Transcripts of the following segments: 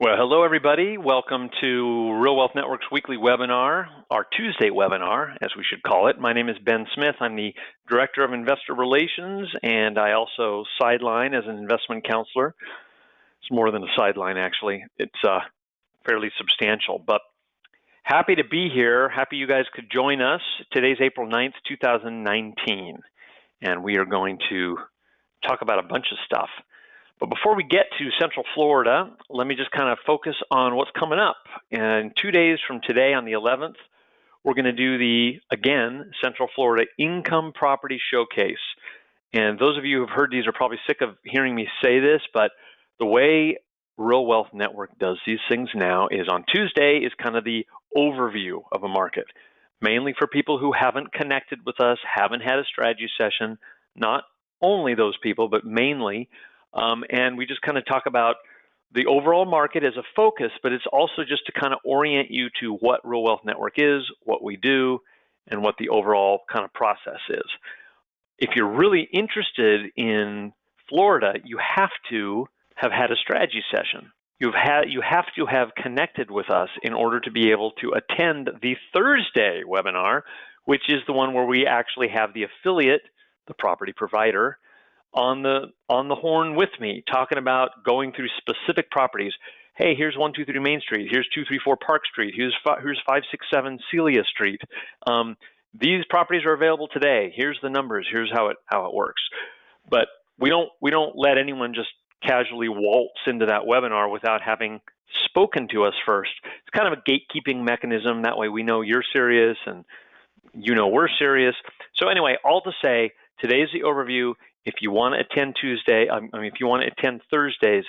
Well, hello, everybody. Welcome to Real Wealth Network's weekly webinar, our Tuesday webinar, as we should call it. My name is Ben Smith. I'm the Director of Investor Relations, and I also sideline as an investment counselor. It's more than a sideline, actually. It's fairly substantial, but happy to be here. Happy you guys could join us. Today's April 9th, 2019, and we are going to talk about a bunch of stuff. But before we get to Central Florida, let me just kind of focus on what's coming up. And 2 days from today, on the 11th, we're going to do the, again, Central Florida Income Property Showcase. And those of you who have heard these are probably sick of hearing me say this, but the way Real Wealth Network does these things now is on Tuesday is kind of the overview of a market, mainly for people who haven't connected with us, haven't had a strategy session, not only those people, but mainly. And we just kind of talk about the overall market as a focus, but it's also just to kind of orient you to what Real Wealth Network is, what we do, and what the overall kind of process is. If you're really interested in Florida, you have to have had a strategy session. You have to have connected with us in order to be able to attend the Thursday webinar, which is the one where we actually have the affiliate, the property provider, on the horn with me, talking about going through specific properties. Hey, here's 123 Main Street. Here's 234 Park Street. Here's 567 Celia Street. These properties are available today. Here's the numbers. Here's how it works. But we don't let anyone just casually waltz into that webinar without having spoken to us first. It's kind of a gatekeeping mechanism. That way we know you're serious and you know we're serious. So anyway, all to say, today's the overview. If you want to attend if you want to attend Thursdays,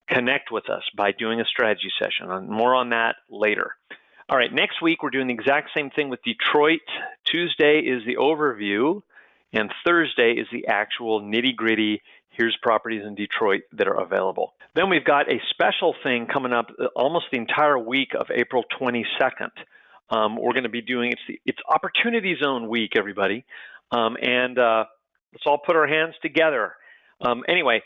connect with us by doing a strategy session. More on that later. All right, next week we're doing the exact same thing with Detroit. Tuesday is the overview, and Thursday is the actual nitty-gritty. Here's properties in Detroit that are available. Then we've got a special thing coming up almost the entire week of April 22nd. We're going to be doing, it's Opportunity Zone Week, everybody. Let's all put our hands together. Anyway,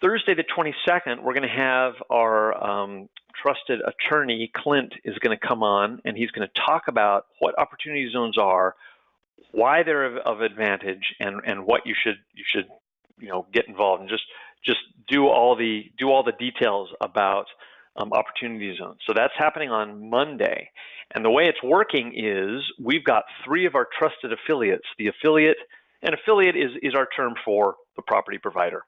Thursday the 22nd, we're going to have our trusted attorney, Clint, is going to come on, and he's going to talk about what opportunity zones are, why they're of advantage, and what you should get involved and just do all the details about opportunity zones. So that's happening on Monday. And the way it's working is we've got 3 of our trusted affiliates. The affiliate is our term for the property provider.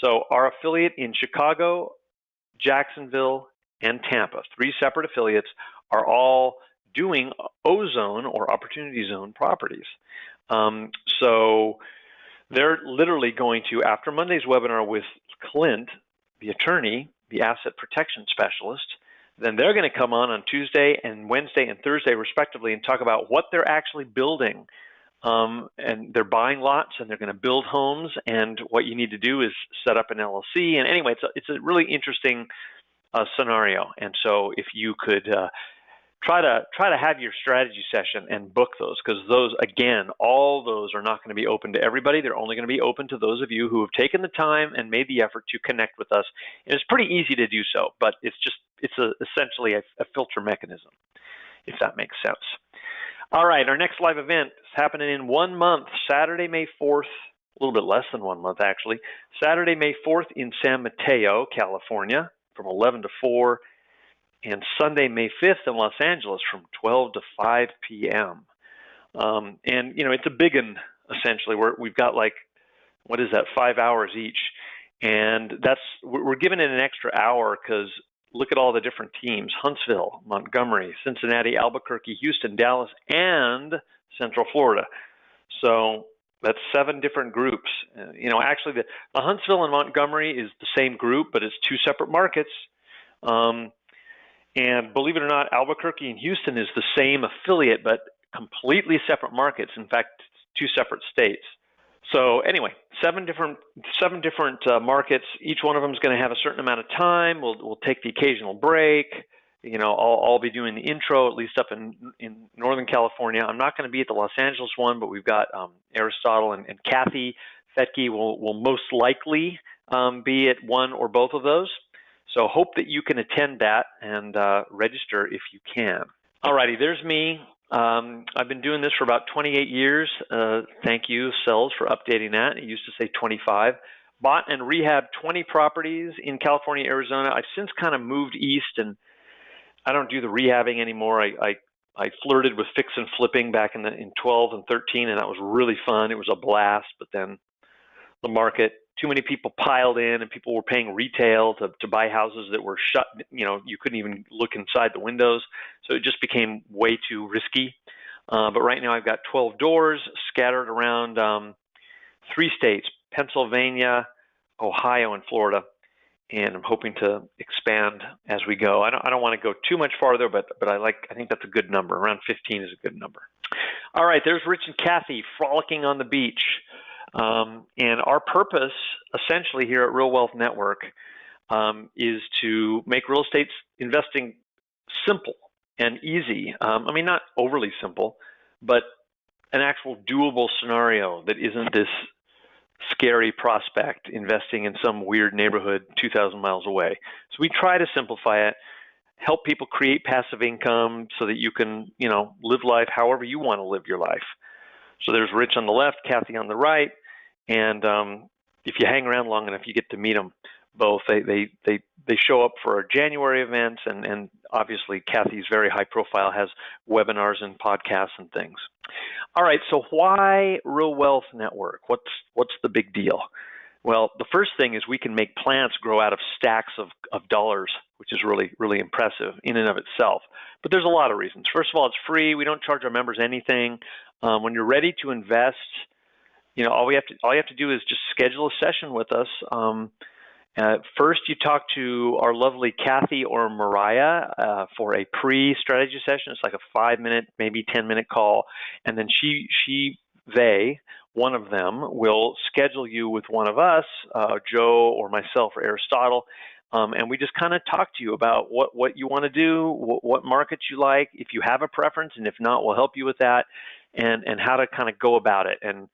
So our affiliate in Chicago, Jacksonville, and Tampa, 3 separate affiliates, are all doing O-zone or opportunity zone properties. So they're literally going to, after Monday's webinar with Clint, the attorney, the asset protection specialist, then they're going to come on Tuesday and Wednesday and Thursday respectively and talk about what they're actually building. And they're buying lots and they're going to build homes, and what you need to do is set up an LLC. And anyway, it's a really interesting scenario. And so if you could try to have your strategy session and book those, because those, again, all those are not going to be open to everybody. They're only going to be open to those of you who have taken the time and made the effort to connect with us. And it's pretty easy to do so, but it's essentially a filter mechanism, if that makes sense. All right, our next live event is happening in 1 month, Saturday, May 4th, a little bit less than 1 month, actually. Saturday, May 4th in San Mateo, California, from 11 to 4, and Sunday, May 5th in Los Angeles from 12 to 5 p.m. And, it's a big one, essentially. We've got 5 hours each. And we're giving it an extra hour because look at all the different teams: Huntsville, Montgomery, Cincinnati, Albuquerque, Houston, Dallas, and Central Florida. So that's 7 different groups. Actually, the Huntsville and Montgomery is the same group, but it's 2 separate markets. And believe it or not, Albuquerque and Houston is the same affiliate, but completely separate markets. In fact, 2 separate states. So anyway, 7 different markets. Each one of them is going to have a certain amount of time. We'll take the occasional break. I'll be doing the intro, at least up in Northern California. I'm not going to be at the Los Angeles one, but we've got Aristotle and Kathy Fetke will most likely be at one or both of those. So hope that you can attend that and register if you can. Alrighty, there's me. I've been doing this for about 28 years. Thank you, Sells, for updating that. It used to say 25. Bought and rehabbed 20 properties in California, Arizona. I've since kind of moved east, and I don't do the rehabbing anymore. I flirted with fix and flipping back in 12 and 13, and that was really fun. It was a blast, but then the market, too many people piled in, and people were paying retail to buy houses that were shut. You couldn't even look inside the windows, so it just became way too risky. But right now I've got 12 doors scattered around 3 states: Pennsylvania, Ohio, and Florida. And I'm hoping to expand as we go. I don't want to go too much farther, but I think that's a good number. Around 15 is a good number. All right, there's Rich and Kathy frolicking on the beach. And our purpose, essentially, here at Real Wealth Network is to make real estate investing simple and easy. Not overly simple, but an actual doable scenario that isn't this scary prospect investing in some weird neighborhood 2,000 miles away. So we try to simplify it, help people create passive income so that you can, live life however you want to live your life. So there's Rich on the left, Kathy on the right, and if you hang around long enough, you get to meet them both. They show up for our January events, and obviously Kathy's very high profile, has webinars and podcasts and things. All right, so why Real Wealth Network? What's the big deal? Well, the first thing is we can make plants grow out of stacks of dollars, which is really, really impressive in and of itself. But there's a lot of reasons. First of all, it's free. We don't charge our members anything. When you're ready to invest, all you have to do is just schedule a session with us. First, you talk to our lovely Kathy or Mariah for a pre-strategy session. It's like a 5-minute, maybe 10-minute call, and then one of them will schedule you with one of us, Joe or myself or Aristotle, and we just kind of talk to you about what you want to do, what markets you like, if you have a preference, and if not, we'll help you with that, and how to kind of go about it. And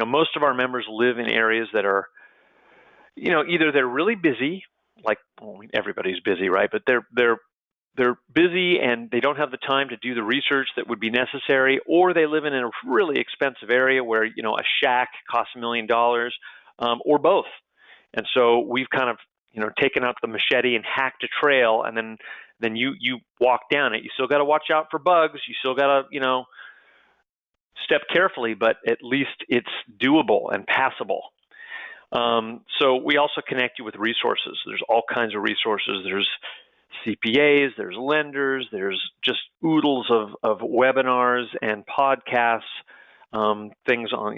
most of our members live in areas that are, either they're really busy, everybody's busy, right? But they're busy and they don't have the time to do the research that would be necessary, or they live in a really expensive area where, a shack costs $1 million, or both. And so we've kind of, taken out the machete and hacked a trail, and then you walk down it. You still got to watch out for bugs. You still got to, step carefully, but at least it's doable and passable. So we also connect you with resources. There's all kinds of resources. There's CPAs, there's lenders, there's just oodles of webinars and podcasts, things on,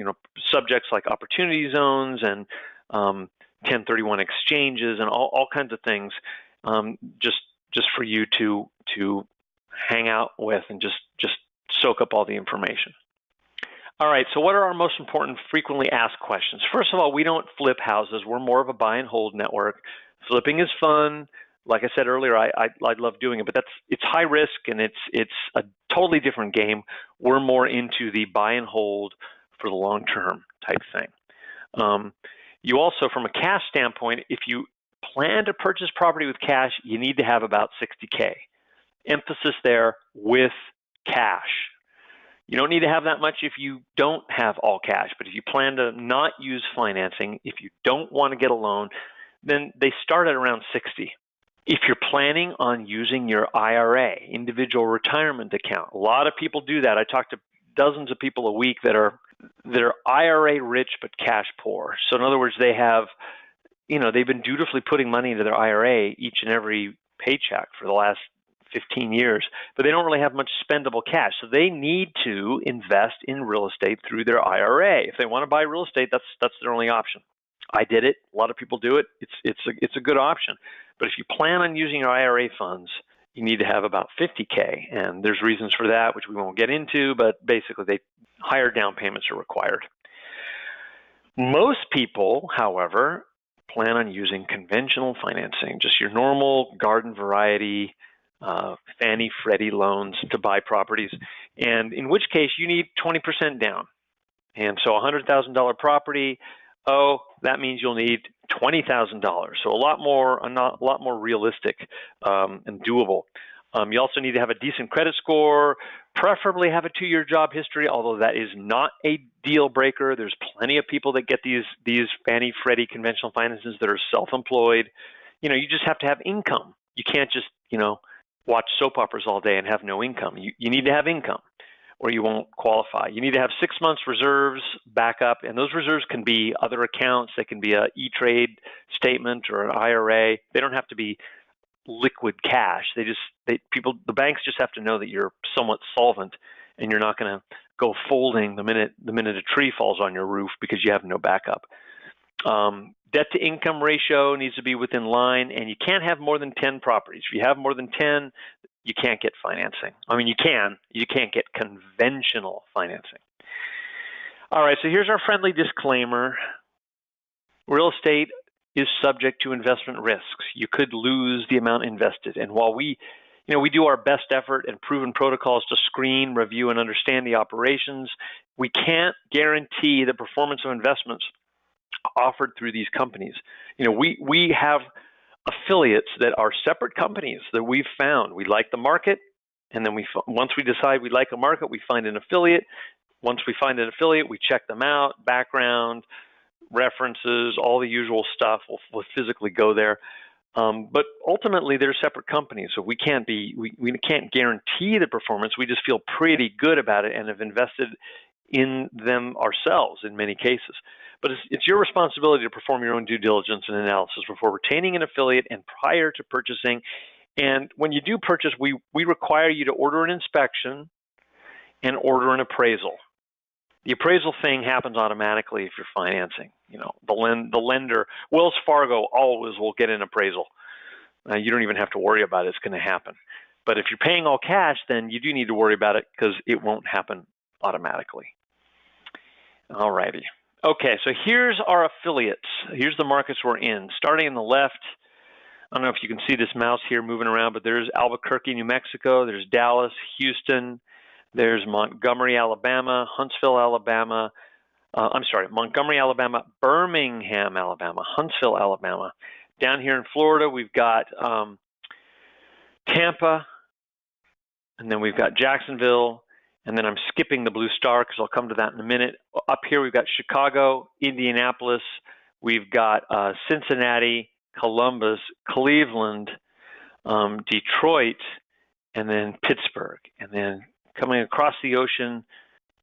subjects like opportunity zones and 1031 exchanges and all kinds of things, just for you to hang out with and just soak up all the information. All right, so what are our most important frequently asked questions? First of all, we don't flip houses. We're more of a buy and hold network. Flipping is fun. Like I said earlier, I love doing it, but it's high risk and it's a totally different game. We're more into the buy and hold for the long term type thing. You also, from a cash standpoint, if you plan to purchase property with cash, you need to have about $60K. Emphasis there, with cash. You don't need to have that much if you don't have all cash, but if you plan to not use financing, if you don't want to get a loan, then they start at around 60. If you're planning on using your IRA, individual retirement account, a lot of people do that. I talk to dozens of people a week that are IRA rich but cash poor. So in other words, they have, they've been dutifully putting money into their IRA each and every paycheck for the last 15 years, but they don't really have much spendable cash. So they need to invest in real estate through their IRA. If they want to buy real estate, that's their only option. I did it. A lot of people do it. It's a good option. But if you plan on using your IRA funds, you need to have about $50K, and there's reasons for that, which we won't get into, but basically higher down payments are required. Most people, however, plan on using conventional financing, just your normal garden variety Fannie Freddie loans to buy properties, and in which case you need 20% down. And so a $100,000 property, Oh, that means you'll need $20,000. So a lot more realistic and doable. You also need to have a decent credit score, preferably have a 2-year job history, although that is not a deal breaker. There's plenty of people that get these Fannie Freddie conventional finances that are self-employed. You just have to have income. You can't just, watch soap operas all day and have no income. You need to have income or you won't qualify. You need to have 6 months reserves backup, and those reserves can be other accounts. They can be a E-Trade statement or an IRA. They don't have to be liquid cash. The banks just have to know that you're somewhat solvent and you're not going to go folding the minute a tree falls on your roof because you have no backup. Debt to income ratio needs to be within line, and you can't have more than 10 properties. If you have more than 10, you can't get financing. I mean, you can't get conventional financing. All right, so here's our friendly disclaimer. Real estate is subject to investment risks. You could lose the amount invested. And while we do our best effort and proven protocols to screen, review, and understand the operations, we can't guarantee the performance of investments offered through these companies. We have affiliates that are separate companies that we've found. We like the market, and then once we decide we like a market, we find an affiliate. Once we find an affiliate, we check them out, background, references, all the usual stuff. We'll physically go there. But ultimately, they're separate companies, so we can't guarantee the performance. We just feel pretty good about it and have invested in them ourselves in many cases. But it's your responsibility to perform your own due diligence and analysis before retaining an affiliate and prior to purchasing. And when you do purchase, we require you to order an inspection and order an appraisal. The appraisal thing happens automatically if you're financing. The lender, Wells Fargo, always will get an appraisal. You don't even have to worry about it. It's going to happen. But if you're paying all cash, then you do need to worry about it because it won't happen automatically. All righty. Okay, so here's our affiliates. Here's the markets we're in. Starting in the left, I don't know if you can see this mouse here moving around, but there's Albuquerque, New Mexico. There's Dallas, Houston. There's Montgomery, Alabama, Huntsville, Alabama. Montgomery, Alabama, Birmingham, Alabama, Huntsville, Alabama. Down here in Florida, we've got Tampa, and then we've got Jacksonville, and then I'm skipping the blue star because I'll come to that in a minute. Up here, we've got Chicago, Indianapolis, we've got Cincinnati, Columbus, Cleveland, Detroit, and then Pittsburgh. And then coming across the ocean,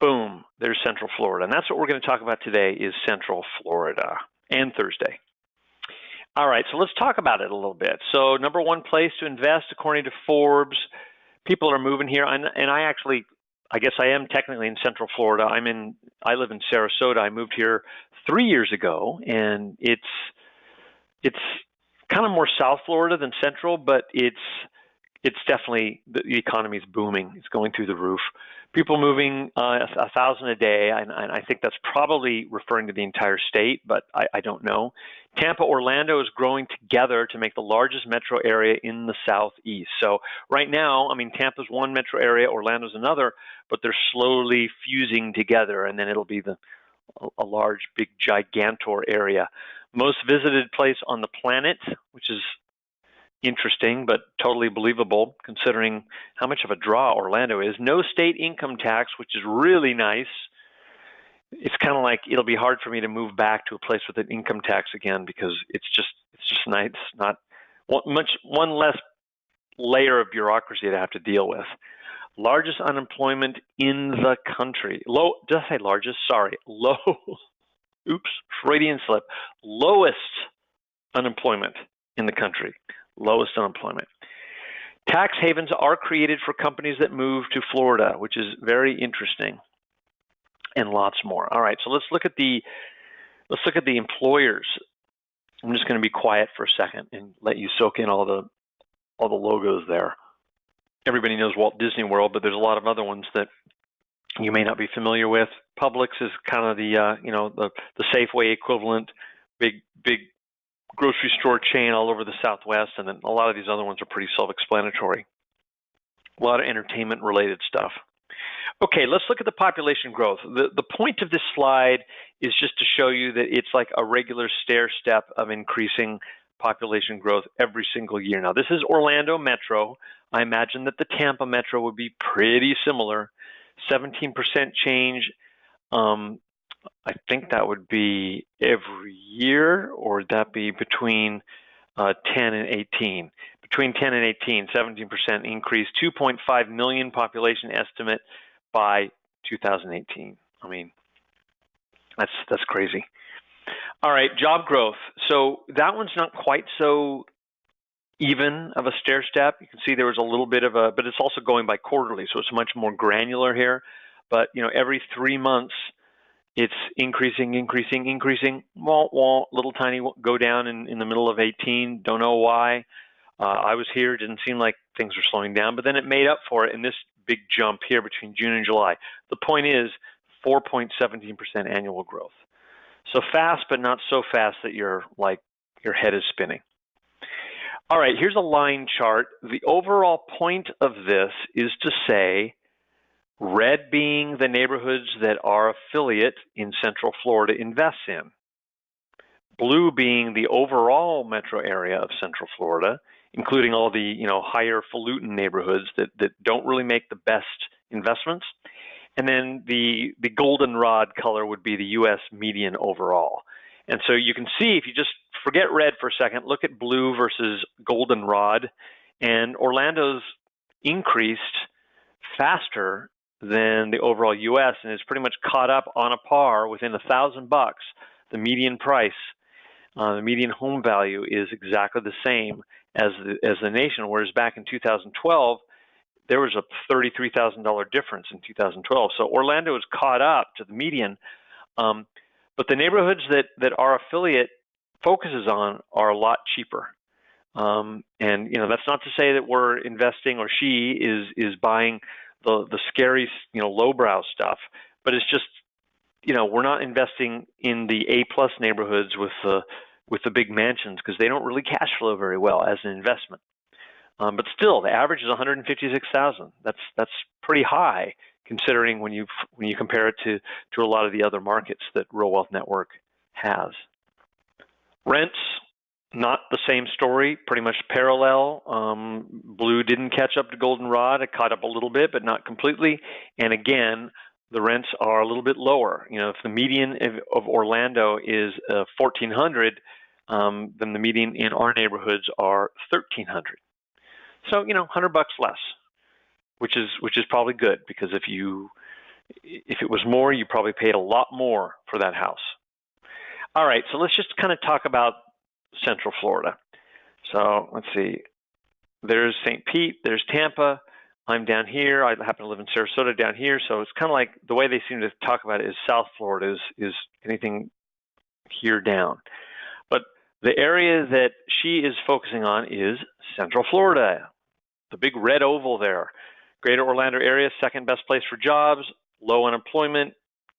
boom, there's Central Florida. And that's what we're going to talk about today is Central Florida, and Thursday. All right, so let's talk about it a little bit. So number one place to invest, according to Forbes, people are moving here. And I guess I am technically in Central Florida. I live in Sarasota. I moved here 3 years ago, and it's kind of more South Florida than Central, but it's definitely, the economy is booming. It's going through the roof. People moving 1,000 a day, and I think that's probably referring to the entire state, but I don't know. Tampa, Orlando is growing together to make the largest metro area in the Southeast. So right now, Tampa's one metro area, Orlando's another, but they're slowly fusing together, and then it'll be a large, big, gigantor area. Most visited place on the planet, which is interesting, but totally believable considering how much of a draw Orlando is. No state income tax, which is really nice. It's kind of like it'll be hard for me to move back to a place with an income tax again because it's just nice. Not one less layer of bureaucracy to have to deal with. Largest unemployment in the country. Low. Did I say largest? Sorry. Low. Oops. Freudian slip. Lowest unemployment in the country. Lowest unemployment. Tax havens are created for companies that move to Florida, which is very interesting, and lots more. All right, so let's look at the employers. I'm just going to be quiet for a second and let you soak in all the logos there. Everybody knows Walt Disney World, but there's a lot of other ones that you may not be familiar with. Publix is kind of the Safeway equivalent, big grocery store chain all over the Southwest, and then a lot of these other ones are pretty self-explanatory. A lot of entertainment-related stuff. Okay, let's look at the population growth. The point of this slide is just to show you that it's like a regular stair step of increasing population growth every single year. Now, this is Orlando Metro. I imagine that the Tampa Metro would be pretty similar. 17% change. I think that would be every year, or would that be between 10 and 18? Between 10 and 18, 17% increase, 2.5 million population estimate by 2018. I mean, that's crazy. All right, job growth. So that one's not quite so even of a stair step. You can see there was a little bit of a, but it's also going by quarterly, so it's much more granular here. But every 3 months, it's increasing. Little tiny go down in the middle of 18. Don't know why. I was here. Didn't seem like things were slowing down, but then it made up for it in this big jump here between June and July. The point is 4.17% annual growth. So fast, but not so fast that your head is spinning. All right, here's a line chart. The overall point of this is to say, red being the neighborhoods that our affiliate in Central Florida invests in, blue being the overall metro area of Central Florida, including all the higher falutin neighborhoods that don't really make the best investments, and then the goldenrod color would be the U.S. median overall. And so you can see, if you just forget red for a second, look at blue versus goldenrod, and Orlando's increased faster than the overall U.S. and is pretty much caught up on a par within $1,000. The median price, the median home value is exactly the same as the nation, whereas back in 2012, there was a $33,000 difference in 2012. So Orlando is caught up to the median, but the neighborhoods that our affiliate focuses on are a lot cheaper. And that's not to say that we're investing, or she is buying the scary lowbrow stuff, but it's just we're not investing in the A+ neighborhoods with the big mansions, because they don't really cash flow very well as an investment. But still, the average is $156,000. That's pretty high, considering when you compare it to a lot of the other markets that Real Wealth Network has. Rents, not the same story, pretty much parallel. Blue didn't catch up to goldenrod. It caught up a little bit, but not completely. And again, the rents are a little bit lower. If the median of Orlando is $1,400, then the median in our neighborhoods are $1,300. So $100 less, which is probably good, because if it was more, you probably paid a lot more for that house. All right, so let's just kind of talk about Central Florida. So let's see. There's St. Pete. There's Tampa. I'm down here. I happen to live in Sarasota down here. So it's kind of like the way they seem to talk about it is South Florida is anything here down. But the area that she is focusing on is Central Florida, the big red oval there. Greater Orlando area, second best place for jobs, low unemployment,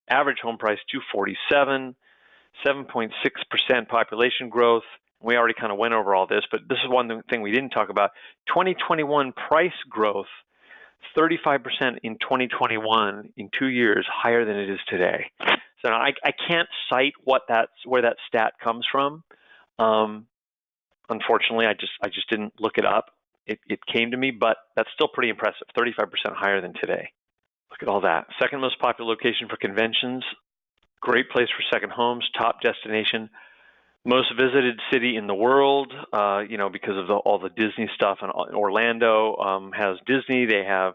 average home price $247, 7.6% population growth. We already kind of went over all this, but this is one thing we didn't talk about. 2021 price growth, 35% in 2021 in 2 years, higher than it is today. So I can't cite where that stat comes from. Unfortunately, I just didn't look it up. It came to me, but that's still pretty impressive, 35% higher than today. Look at all that. Second most popular location for conventions, great place for second homes, top destination, most visited city in the world, because of all the Disney stuff. And Orlando has Disney. They have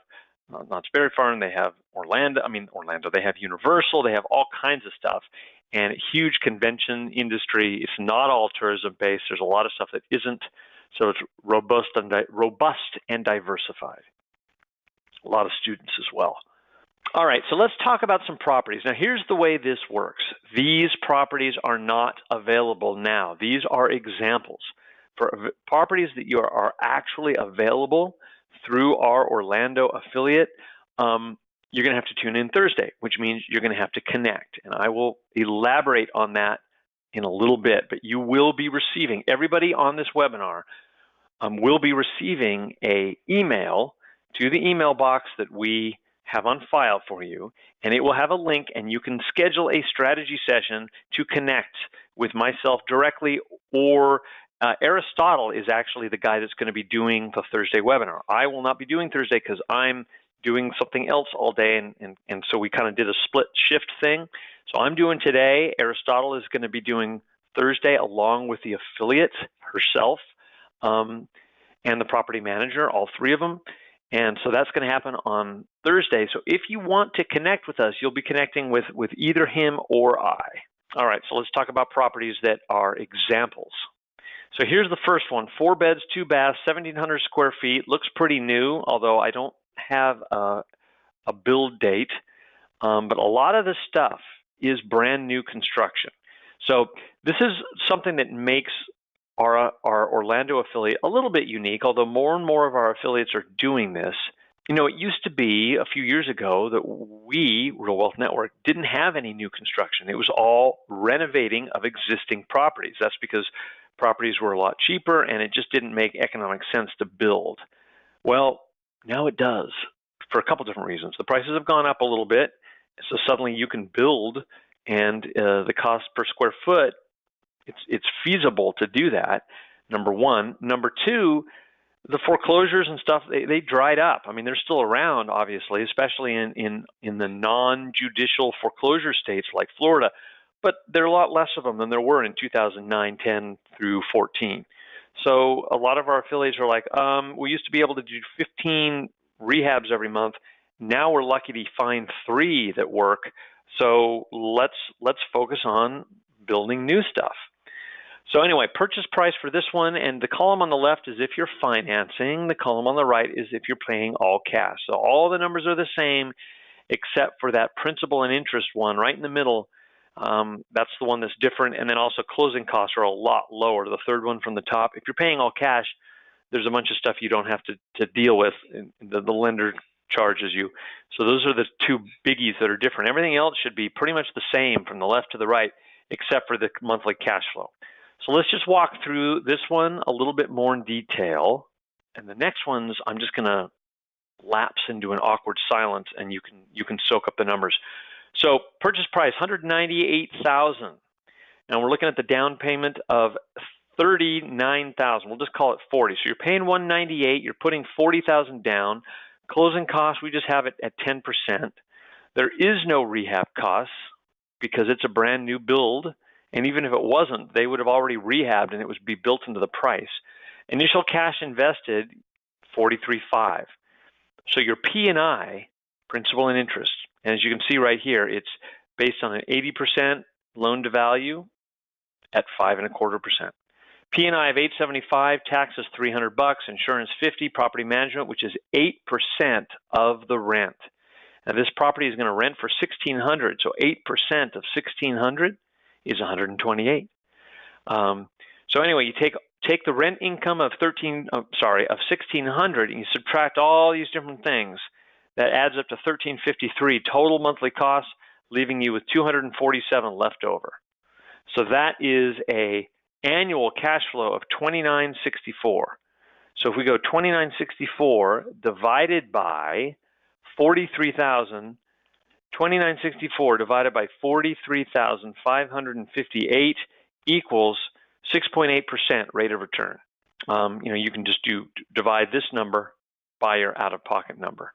Knott's Berry Farm. They have Orlando. They have Universal. They have all kinds of stuff, and a huge convention industry. It's not all tourism based. There's a lot of stuff that isn't. So it's robust and diversified. A lot of students as well. All right, so let's talk about some properties. Now, here's the way this works. These properties are not available now. These are examples. For properties that are actually available through our Orlando affiliate, you're going to have to tune in Thursday, which means you're going to have to connect. And I will elaborate on that in a little bit, but you will be receiving, everybody on this webinar will be receiving an email to the email box that we have on file for you, and it will have a link, and you can schedule a strategy session to connect with myself directly, or Aristotle is actually the guy that's going to be doing the Thursday webinar. I will not be doing Thursday because I'm doing something else all day, and so we kind of did a split shift thing. So I'm doing today. Aristotle is going to be doing Thursday along with the affiliate herself and the property manager, all three of them. And so that's going to happen on Thursday. So if you want to connect with us, you'll be connecting with either him or I. All right, so let's talk about properties that are examples. So here's the first one, 4 beds, 2 baths, 1,700 square feet. Looks pretty new, although I don't have a build date. But a lot of this stuff is brand new construction. So this is something that makes our Orlando affiliate a little bit unique, although more and more of our affiliates are doing this. You know, it used to be a few years ago that we, Real Wealth Network, didn't have any new construction. It was all renovating of existing properties. That's because properties were a lot cheaper and it just didn't make economic sense to build. Well, now it does for a couple different reasons. The prices have gone up a little bit, so suddenly you can build, and the cost per square foot, it's feasible to do that, number one. Number two, the foreclosures and stuff, they dried up. I mean, they're still around, obviously, especially in the non-judicial foreclosure states like Florida, but there are a lot less of them than there were in 2009, 10 through 14. So a lot of our affiliates are like, we used to be able to do 15 rehabs every month. Now we're lucky to find 3 that work. So let's focus on building new stuff. So anyway, purchase price for this one, and the column on the left is if you're financing. The column on the right is if you're paying all cash. So all the numbers are the same except for that principal and interest one right in the middle. That's the one that's different, and then also closing costs are a lot lower. The third one from the top. If you're paying all cash, there's a bunch of stuff you don't have to deal with. The lender charges you. So those are the 2 biggies that are different. Everything else should be pretty much the same from the left to the right, except for the monthly cash flow. So let's just walk through this one a little bit more in detail. And the next ones, I'm just going to lapse into an awkward silence, and you can soak up the numbers. So purchase price, $198,000. And we're looking at the down payment of $39,000. We'll just call it $40,000. So you're paying $198,000. You're putting $40,000 down. Closing costs, we just have it at 10%. There is no rehab costs because it's a brand new build. And even if it wasn't, they would have already rehabbed and it would be built into the price. Initial cash invested, $43,500. So your P&I, principal and interest, and as you can see right here, it's based on an 80% loan to value at 5.25%. P&I of $875, taxes $300, insurance $50, property management, which is 8% of the rent. Now this property is going to rent for $1,600, so 8% of $1,600 is $128. So anyway, you take the rent income of $1,600, and you subtract all these different things. That adds up to $1,353 total monthly costs, leaving you with $247 left over. So that is a annual cash flow of $2,964. So if we go $2,964 divided by 43,000, $2,964 divided by 43,558 equals 6.8% rate of return. You can just divide this number by your out-of-pocket number.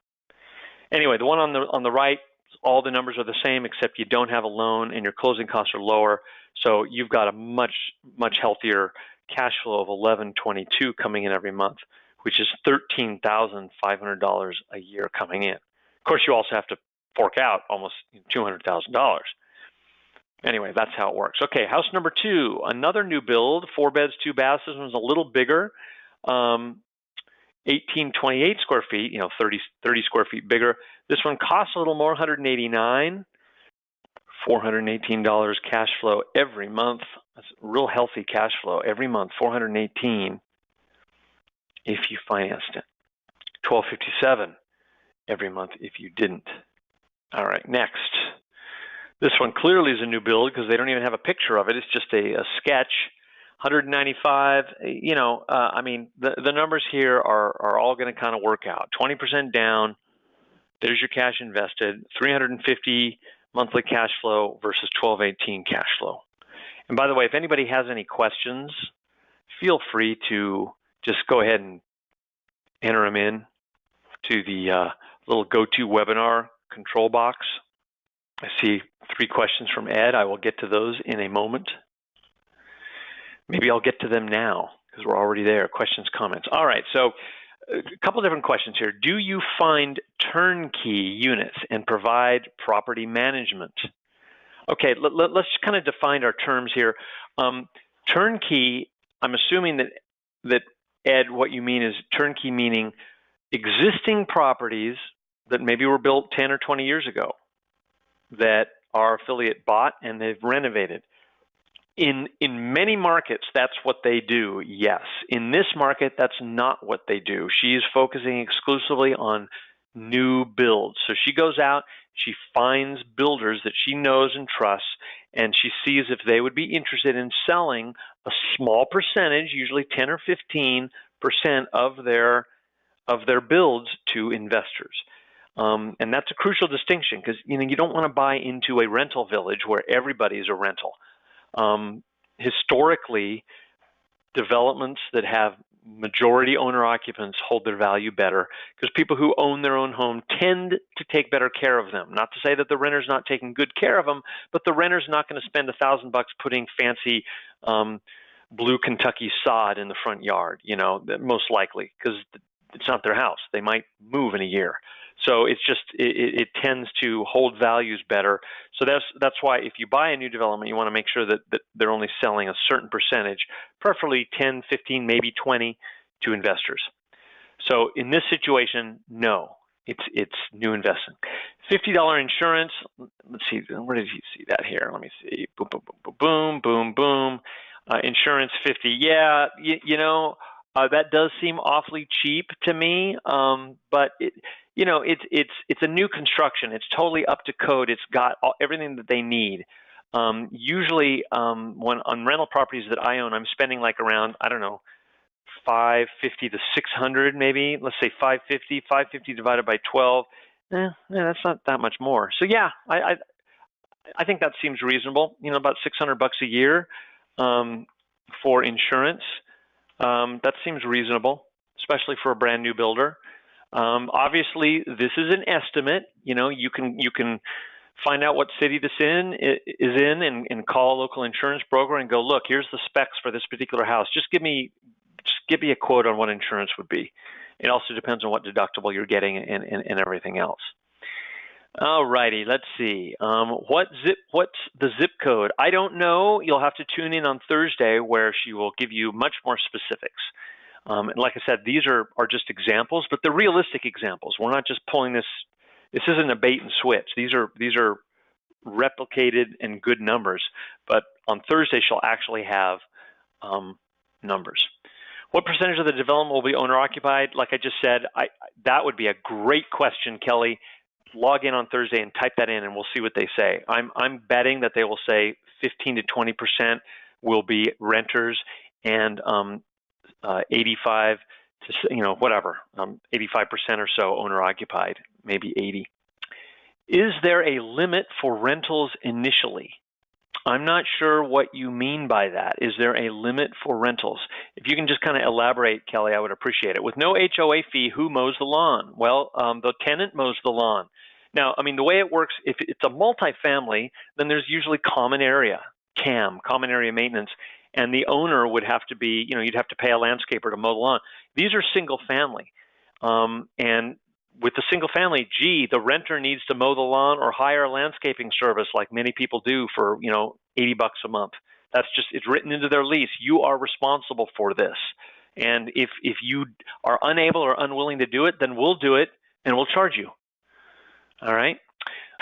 Anyway, the one on the right, all the numbers are the same except you don't have a loan and your closing costs are lower. So you've got a much healthier cash flow of $1,122 coming in every month, which is $13,500 a year coming in. Of course, you also have to fork out almost $200,000. Anyway, that's how it works. Okay, house number 2, another new build, 4 beds, 2 baths. This one's a little bigger, 1,828 square feet, 30 square feet bigger. This one costs a little more, $189, $418 cash flow every month. That's real healthy cash flow every month, $418 if you financed it, $1,257 every month if you didn't. All right, next. This one clearly is a new build because they don't even have a picture of it. It's just a sketch. 195. The numbers here are all going to kind of work out. 20% down, There's your cash invested, 350 monthly cash flow versus 1218 cash flow. And by the way, if anybody has any questions, feel free to just go ahead and enter them in to the little GoToWebinar control box. I see 3 questions from Ed. I will get to those in a moment. Maybe I'll get to them now because we're already there. Questions, comments. All right, so a couple different questions here. Do you find turnkey units and provide property management? Okay, let's kind of define our terms here. Turnkey, I'm assuming that Ed, what you mean is turnkey meaning existing properties that maybe were built 10 or 20 years ago that our affiliate bought and they've renovated. In many markets, that's what they do, yes. In this market, that's not what they do. She is focusing exclusively on new builds. So she goes out, she finds builders that she knows and trusts, and she sees if they would be interested in selling a small percentage, usually 10 or 15% of their builds to investors. And that's a crucial distinction because you don't want to buy into a rental village where everybody is a rental. Historically, developments that have majority owner occupants hold their value better because people who own their own home tend to take better care of them. Not to say that the renter's not taking good care of them, but the renter's not going to spend $1,000 putting fancy blue Kentucky sod in the front yard, most likely, because it's not their house. They might move in a year. So it's just it tends to hold values better. So that's why if you buy a new development, you want to make sure that they're only selling a certain percentage, preferably 10, 15, maybe 20 to investors. So in this situation, no, it's new investment. $50 insurance. Let's see, where did you see that here? Let me see. Boom, boom, boom, boom, boom, boom. Insurance 50. Yeah, that does seem awfully cheap to me, but it's a new construction. It's totally up to code. It's got everything that they need. Usually, when on rental properties that I own, I'm spending like around, I don't know, 550 to 600 maybe. Let's say 550. 550 divided by 12. That's not that much more. So yeah, I think that seems reasonable. About $600 a year for insurance. That seems reasonable, especially for a brand new builder. Obviously, this is an estimate. You can find out what city this is in and call a local insurance broker and go, look, here's the specs for this particular house. Just give me a quote on what insurance would be. It also depends on what deductible you're getting and everything else. All righty, let's see. What's the zip code? I don't know. You'll have to tune in on Thursday where she will give you much more specifics. And like I said, these are just examples, but they're realistic examples. We're not just pulling this. This isn't a bait and switch. These are replicated and good numbers. But on Thursday, she'll actually have numbers. What percentage of the development will be owner occupied? Like I just said, that would be a great question, Kelly. Log in on Thursday and type that in, and we'll see what they say. I'm betting that they will say 15 to 20% will be renters, and 85 to 85% or so owner occupied, maybe 80. Is there a limit for rentals initially? I'm not sure what you mean by that. Is there a limit for rentals? If you can just kind of elaborate, Kelly, I would appreciate it. With no HOA fee, who mows the lawn? Well, the tenant mows the lawn. Now, the way it works, if it's a multifamily, then there's usually common area, CAM, common area maintenance, and the owner would have to be, you'd have to pay a landscaper to mow the lawn. These are single family. And with the single family, the renter needs to mow the lawn or hire a landscaping service like many people do for, $80 a month. It's written into their lease. You are responsible for this. And if you are unable or unwilling to do it, then we'll do it and we'll charge you. All right.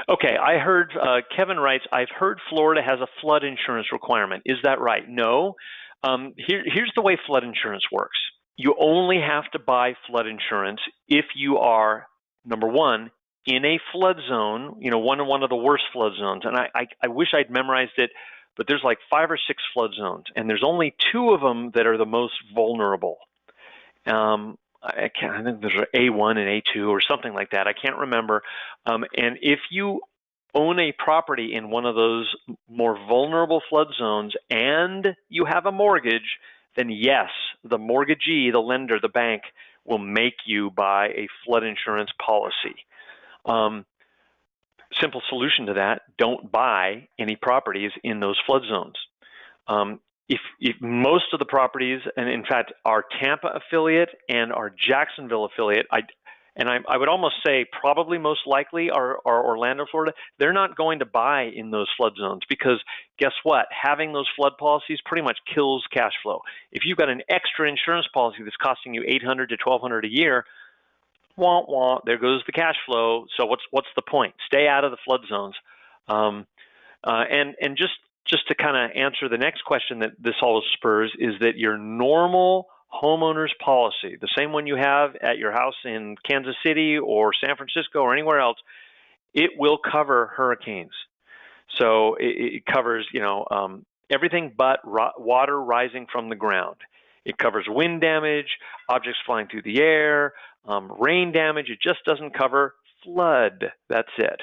Okay. I heard Kevin writes, I've heard Florida has a flood insurance requirement. Is that right? No. Here's the way flood insurance works. You only have to buy flood insurance if you are, number one, in a flood zone, one of the worst flood zones. And I wish I'd memorized it, but there's like 5 or 6 flood zones, and there's only 2 of them that are the most vulnerable. I think there's an A1 and A2 or something like that. I can't remember. And if you own a property in one of those more vulnerable flood zones and you have a mortgage, then yes, the mortgagee, the lender, the bank will make you buy a flood insurance policy. Simple solution to that: don't buy any properties in those flood zones. If most of the properties, and in fact our Tampa affiliate and our Jacksonville affiliate, I would almost say probably most likely our Orlando, Florida, they're not going to buy in those flood zones, because guess what? Having those flood policies pretty much kills cash flow. If you've got an extra insurance policy that's costing you $800 to $1,200 a year, wah, wah, there goes the cash flow. So what's the point? Stay out of the flood zones. And just to kind of answer the next question that this all spurs, is that your normal homeowner's policy, the same one you have at your house in Kansas City or San Francisco or anywhere else, it will cover hurricanes. So it covers, everything but water rising from the ground. It covers wind damage, objects flying through the air, rain damage. It just doesn't cover flood. That's it.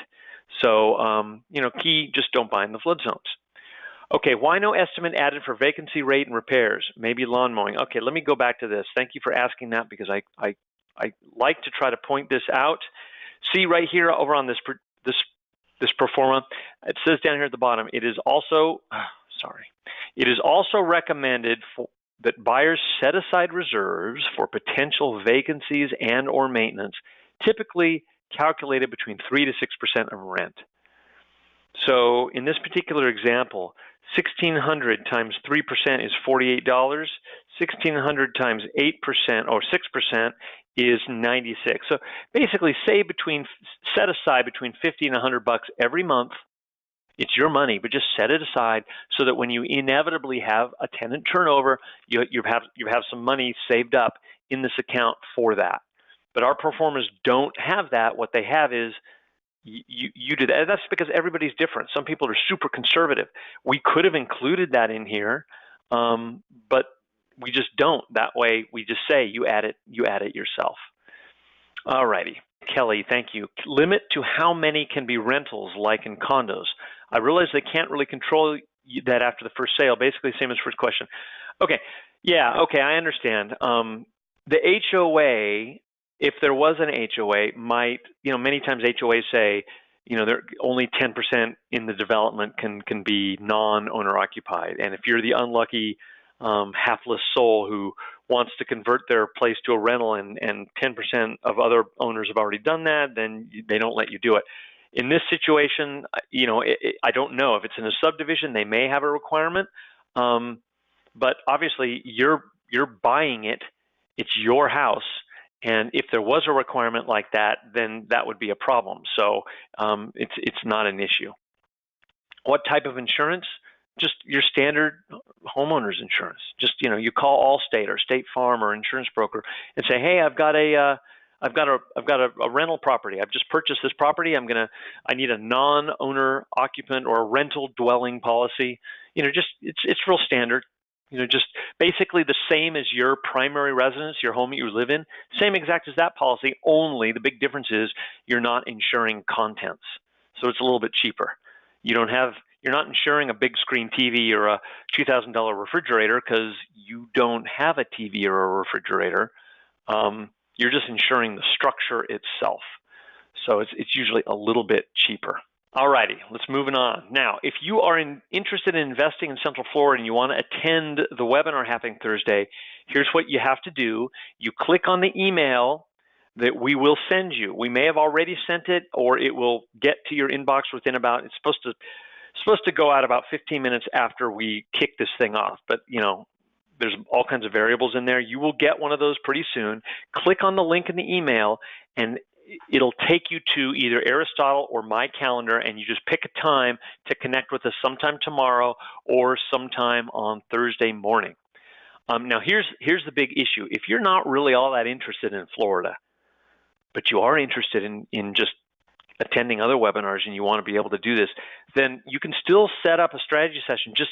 So, key, just don't buy in the flood zones. Okay, why no estimate added for vacancy rate and repairs? Maybe lawn mowing. Okay, let me go back to this. Thank you for asking that, because I like to try to point this out. See right here over on this pro forma, it says down here at the bottom, it is also, it is also recommended that buyers set aside reserves for potential vacancies and or maintenance, typically calculated between 3 to 6% of rent. So in this particular example, 1,600 times 3% is $48. 1,600 times 8% or 6% is $96. So basically, set aside between $50 and $100 every month. It's your money, but just set it aside so that when you inevitably have a tenant turnover, you have some money saved up in this account for that. But our performers don't have that. What they have is you do that. That's because everybody's different. Some people are super conservative. We could have included that in here, but we just don't. That way, we just say you add it yourself. All righty. Kelly, thank you. Limit to how many can be rentals, like in condos. I realize they can't really control that after the first sale. Basically, same as first question. Okay. Yeah. Okay. I understand. The HOA, if there was an HOA, might, many times HOAs say, they're only 10% in the development can be non-owner occupied. And if you're the unlucky hapless soul who wants to convert their place to a rental and 10% of other owners have already done that, then they don't let you do it. In this situation, I don't know. If it's in a subdivision, they may have a requirement. But obviously, you're buying it. It's your house. And if there was a requirement like that, then that would be a problem. So it's not an issue. What type of insurance? Just your standard homeowner's insurance. Just, you call Allstate or State Farm or insurance broker and say, hey, I've got a rental property. I've just purchased this property. I need a non-owner occupant or a rental dwelling policy. It's real standard. Just basically the same as your primary residence, your home that you live in, same exact as that policy, only the big difference is you're not insuring contents. So it's a little bit cheaper. You're not insuring a big screen TV or a $2,000 refrigerator because you don't have a TV or a refrigerator. You're just insuring the structure itself. So it's usually a little bit cheaper. All righty, let's move on. Now, if you are interested in investing in Central Florida and you want to attend the webinar happening Thursday, here's what you have to do. You click on the email that we will send you. We may have already sent it, or it will get to your inbox within it's supposed to go out about 15 minutes after we kick this thing off. But, there's all kinds of variables in there. You will get one of those pretty soon. Click on the link in the email, and it'll take you to either Aristotle or my calendar, and you just pick a time to connect with us sometime tomorrow or sometime on Thursday morning. Now, here's the big issue. If you're not really all that interested in Florida, but you are interested in just attending other webinars and you want to be able to do this, then you can still set up a strategy session. Just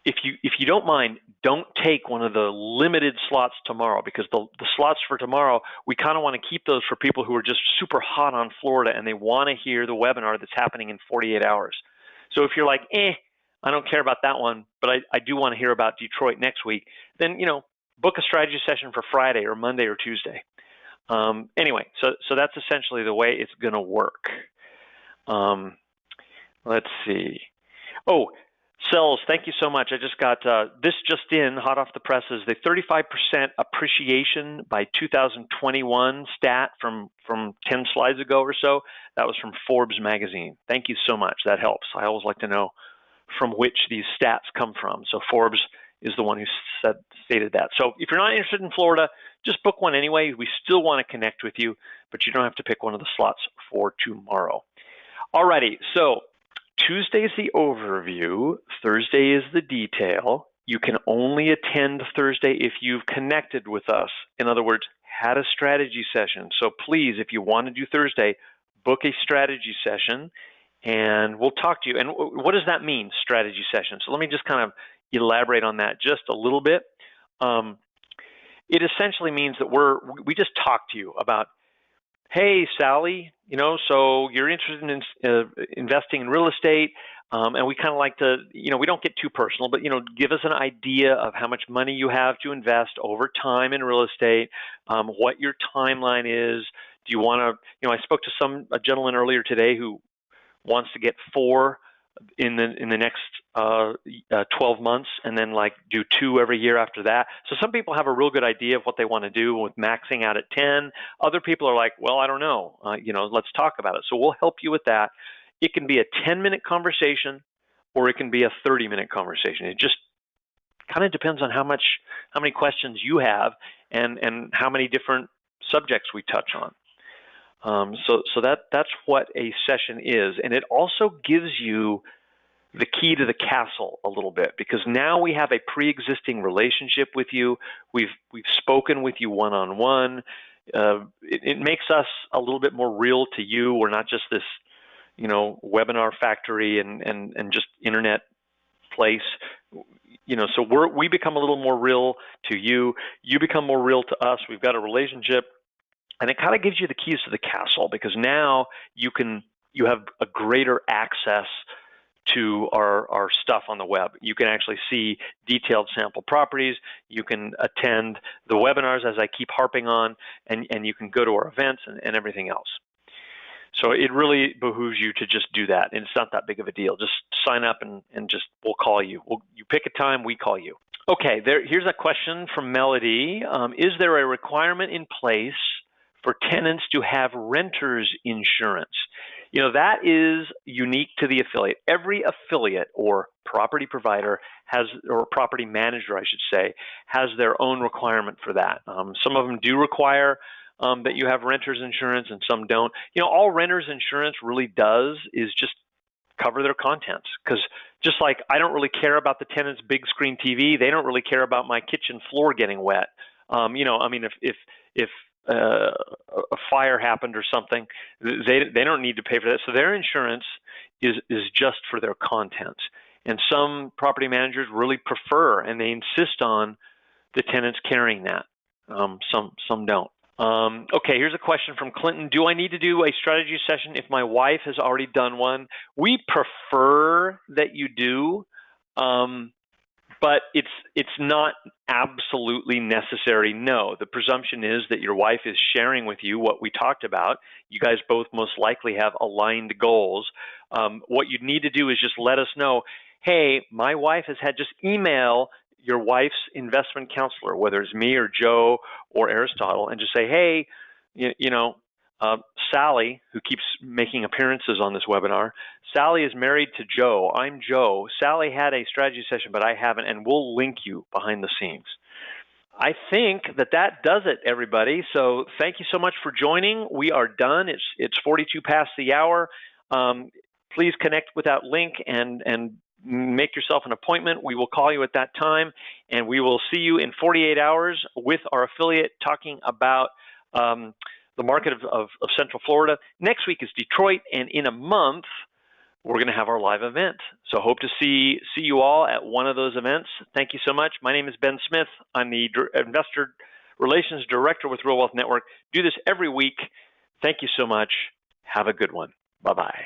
if you don't mind, don't take one of the limited slots tomorrow, because the slots for tomorrow, we kind of want to keep those for people who are just super hot on Florida and they want to hear the webinar that's happening in 48 hours. So if you're like, I don't care about that one, but I do want to hear about Detroit next week, then, book a strategy session for Friday or Monday or Tuesday. Anyway, so that's essentially the way it's going to work. Let's see. Oh, Cells, thank you so much. I just got this just in, hot off the presses, the 35% appreciation by 2021 stat from 10 slides ago or so. That was from Forbes magazine. Thank you so much. That helps. I always like to know from which these stats come from. So Forbes is the one who stated that. So if you're not interested in Florida, just book one anyway. We still want to connect with you, but you don't have to pick one of the slots for tomorrow. Alrighty, so Tuesday is the overview, Thursday is the detail. You can only attend Thursday if you've connected with us. In other words, had a strategy session. So please, if you want to do Thursday, book a strategy session and we'll talk to you. And what does that mean, strategy session? So let me just kind of elaborate on that just a little bit. It essentially means that we just talk to you about, hey, Sally, so you're interested in investing in real estate, and we kind of like to, we don't get too personal, but, give us an idea of how much money you have to invest over time in real estate, what your timeline is. Do you want to, I spoke to a gentleman earlier today who wants to get 4 in the next 12 months and then do 2 every year after that. So some people have a real good idea of what they want to do with maxing out at 10. Other people are like, well, I don't know, let's talk about it. So we'll help you with that. It can be a 10-minute conversation or it can be a 30-minute conversation. It just kind of depends on how many questions you have and how many different subjects we touch on. So that's what a session is, and it also gives you the key to the castle a little bit, because now we have a pre-existing relationship with you. We've spoken with you one-on-one. It makes us a little bit more real to you. We're not just this, webinar factory and just internet place. So we become a little more real to you. You become more real to us. We've got a relationship. And it kind of gives you the keys to the castle, because now you have a greater access to our stuff on the web. You can actually see detailed sample properties. You can attend the webinars, as I keep harping on, and you can go to our events and everything else. So it really behooves you to just do that. And it's not that big of a deal. Just sign up and we'll call you. You pick a time, we call you. Okay, here's a question from Melody. Is there a requirement in place for tenants to have renter's insurance? That is unique to the affiliate. Every affiliate or property provider or property manager, I should say, has their own requirement for that. Some of them do require that you have renter's insurance and some don't. All renter's insurance really does is just cover their contents, because just like I don't really care about the tenant's big screen TV, they don't really care about my kitchen floor getting wet. If a fire happened or something, they don't need to pay for that. So their insurance is just for their contents. And some property managers really prefer and they insist on the tenants carrying that. Some don't. Okay, here's a question from Clinton. Do I need to do a strategy session if my wife has already done one? We prefer that you do. But it's not absolutely necessary. No, the presumption is that your wife is sharing with you what we talked about. You guys both most likely have aligned goals. What you need to do is just let us know, hey, my wife has had, just email your wife's investment counselor, whether it's me or Joe or Aristotle, and just say, hey, Sally, who keeps making appearances on this webinar, Sally is married to Joe. I'm Joe. Sally had a strategy session, but I haven't, and we'll link you behind the scenes. I think that does it, everybody. So thank you so much for joining. We are done. It's 42 past the hour. Please connect with that link and make yourself an appointment. We will call you at that time, and we will see you in 48 hours with our affiliate talking about the market of Central Florida. Next week is Detroit, and in a month, we're going to have our live event. So hope to see you all at one of those events. Thank you so much. My name is Ben Smith. I'm the Investor Relations Director with Real Wealth Network. Do this every week. Thank you so much. Have a good one. Bye-bye.